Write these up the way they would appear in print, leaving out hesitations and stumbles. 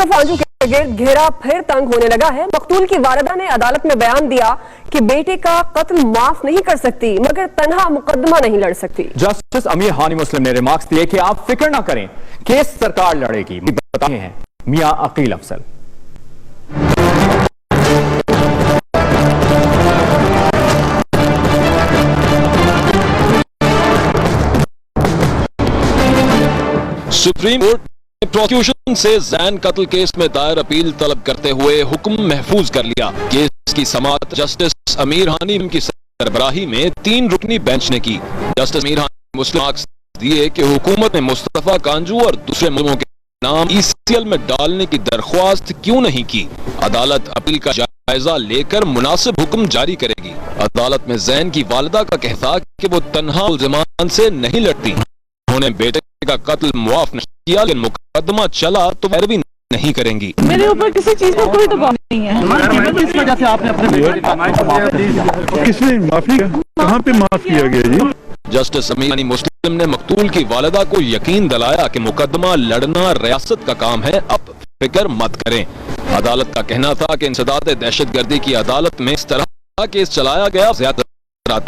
मुस्तफा कांजू के गिर्द घेरा फिर तंग होने लगा है। मकतूल की वालिदा ने अदालत में बयान दिया कि बेटे का कत्ल माफ नहीं कर सकती मगर तन्हा मुकदमा नहीं लड़ सकती। जस्टिस अमीर हानी मुस्लिम ने रिमार्क्स दिए कि आप फिक्र ना करें, केस सरकार लड़ेगी। बताते हैं मियां अकील अफजल। सुप्रीम कोर्ट ने प्रोसिक्यूशन से जैन कत्ल केस में दायर अपील तलब करते हुए हुक्म महफूज कर लिया। केस की समाअत जस्टिस अमीर हानी की सरबराही में 3 रुकनी बेंच ने की। जस्टिस अमीर हानी मुस्लिम मार्क्स दिए कि हुकूमत ने मुस्तफा कांजू और दूसरे मुल्कों के नाम ECL में डालने की दरख्वास्त क्यों नहीं की। अदालत अपील का जायजा लेकर मुनासिब हुक्म जारी करेगी। अदालत में जैन की वालिदा का कहता कि वो तन्हा मुल्ज़िमान से नहीं लड़ती, उन्होंने बेटे का कत्ल मुआफ नहीं किया, लेकिन मुकदमा चला तो पैरवी नहीं करेंगी। मेरे ऊपर किसी चीज का कोई दबाव नहीं है। किस वजह से आपने अपने किसने माफ नहीं किया? कहाँ पे माफ किया गया जी? जस्टिस अमीर मुस्लिम ने मकतूल की वालिदा को यकीन दिलाया कि मुकदमा लड़ना रियासत का काम है, अब फिक्र मत करें। अदालत का कहना था कि इंसदाद दहशतगर्दी की अदालत में इस तरह का केस चलाया गया ज्यादा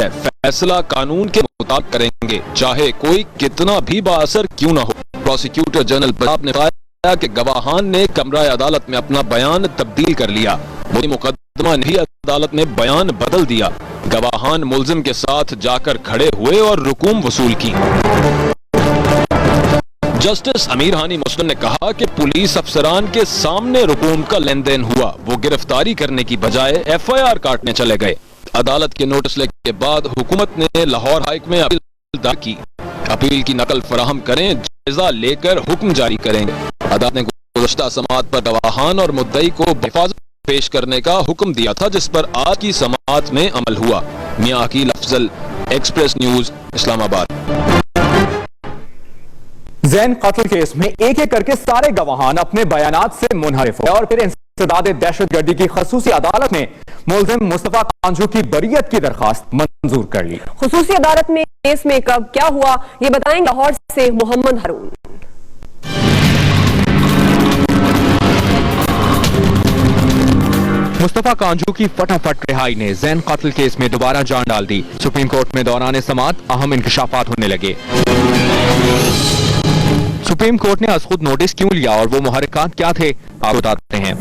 है, फैसला कानून के मुताबिक करेंगे, चाहे कोई कितना भी बाअसर क्यों न हो। प्रोसिक्यूटर जनरल पंजाब ने बताया कि गवाहान ने कमरा अदालत में अपना बयान तब्दील कर लिया। मुकदमा ने अदालत में बयान बदल दिया। गवाहान मुल्जिम के साथ जाकर खड़े हुए और रुकूम वसूल की। जस्टिस अमीर हानी मुस्लिम ने कहा कि पुलिस अफसरान के सामने रुकूम का लेन देन हुआ, वो गिरफ्तारी करने की बजाय FIR काटने चले गए। अदालत के नोटिस लेने के बाद हुकूमत ने लाहौर हाई कोर्ट में अपील दायर की। अपील की नकल फराहम करें, जायजा लेकर हुक्म जारी करेंगे। अदालत ने गुज़श्ता समाअत पर गवाहान और मुद्दई को हिफाजत पेश करने का हुक्म दिया था, जिस पर आज की समाअत में अमल हुआ। मियां अकील अफजल, एक्सप्रेस न्यूज, इस्लामाबाद। जैन कत्ल केस में एक एक करके सारे गवाहान अपने बयानात से मुनहरिफ हुए और फिर इंसदाद दहशतगर्दी की खसूसी अदालत ने मुल्जिम मुस्तफा कांजू की बरियत की दरखास्त मंजूर कर ली। खसूसी अदालत में केस में कब क्या हुआ ये बताएंगे लाहौर से मोहम्मद हारून। मुस्तफा कांजू की फटाफट रिहाई ने जैन कत्ल केस में दोबारा जान डाल दी। सुप्रीम कोर्ट में दौरान समाअत अहम इंकशाफात होने लगे। सुप्रीम कोर्ट ने अज़ खुद नोटिस क्यों लिया और वो मुहर्रिकात क्या थे, आप बताते हैं।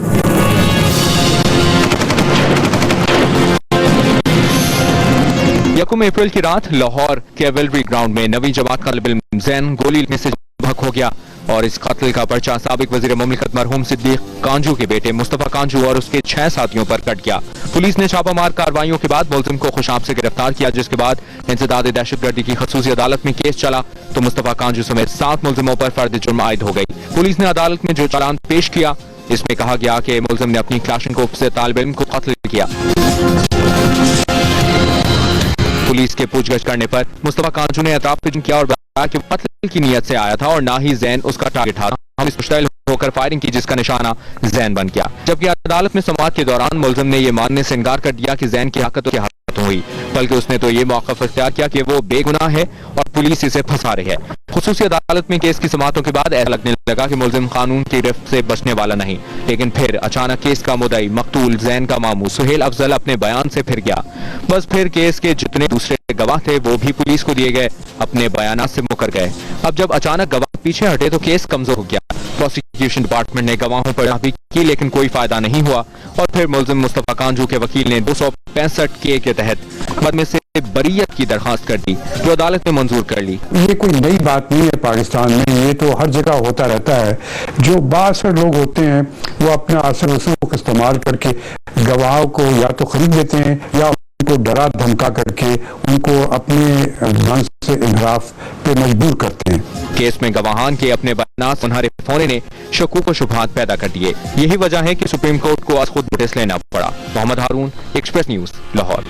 यकम अप्रैल की रात लाहौर कैवेलरी ग्राउंड में नवी जमात का तालिब इल्म जैन गोली लगने से बहक हो गया और इस कत्ल का पर्चा साबिक वजीर मुमलिकत मरहूम सिद्दीक कांजू के बेटे मुस्तफा कांजू और उसके 6 साथियों पर कट गया। पुलिस ने छापामार कार्रवाइयों के बाद मुल्जिम को खुशाब से गिरफ्तार किया, जिसके बाद इंसदाद दहशतगर्दी की खसूसी अदालत में केस चला तो मुस्तफा कांजू समेत 7 मुल्जिमों पर फर्द जुर्म आयद हो गई। पुलिस ने अदालत में जो चालान पेश किया इसमें कहा गया कि मुल्जिम ने अपनी क्लाशनकोफ से तालिब इल्म को कत्ल किया। पुलिस के पूछगछ करने पर मुस्तफा कांजू ने एतराफ किया और बताया कि कत्ल की नीयत से आया था और ना ही जैन उसका टारगेट था। हम इस मुश्तइल होकर फायरिंग की जिसका निशाना जैन बन गया। जबकि अदालत में समाअत के दौरान मुल्जिम ने यह मानने से इनकार कर दिया कि जैन की हरकत के हाथों हुई, बल्कि उसने तो ये मौक़िफ़ इख्तियार किया कि वो बेगुनाह है और पुलिस इसे फंसा रही है। खुसूसी अदालत में केस की समाअतों के बाद ऐसा लगने लगा कि मुल्जिम कानून की गिरफ्त से बचने वाला नहीं, लेकिन फिर अचानक केस का मुद्दई मकतूल जैन का मामू सुहेल अफजल अपने बयान से फिर गया। बस फिर केस के जितने दूसरे गवाह थे वो भी पुलिस को दिए गए, अपने बयानात से मुकर गए। अब जब अचानक गवाह पीछे हटे तो केस कमजोर हो गया। प्रोसिक्यूशन डिपार्टमेंट ने गवाहों पर भी की लेकिन कोई फायदा नहीं हुआ और फिर मुल्जिम मुस्तफा कांजू के वकील ने 265 के तहत मुकदमे से बरियत की दरखास्त कर दी, जो अदालत ने मंजूर कर ली। ये कोई नई बात नहीं है पाकिस्तान में, ये तो हर जगह होता रहता है। जो बासर लोग होते हैं वो अपना असर रसूख इस्तेमाल करके गवाहों को या तो खरीद लेते हैं या उनको डरा धमका करके उनको अपने धन से इनहराफ पे मजबूर करते हैं। केस में गवाहान के अपने बयानात मुनहरिफ होने ने शकूक व शुबहात पैदा कर दिए। यही वजह है कि सुप्रीम कोर्ट को आज खुद नोटिस लेना पड़ा। मोहम्मद हारून, एक्सप्रेस न्यूज, लाहौर।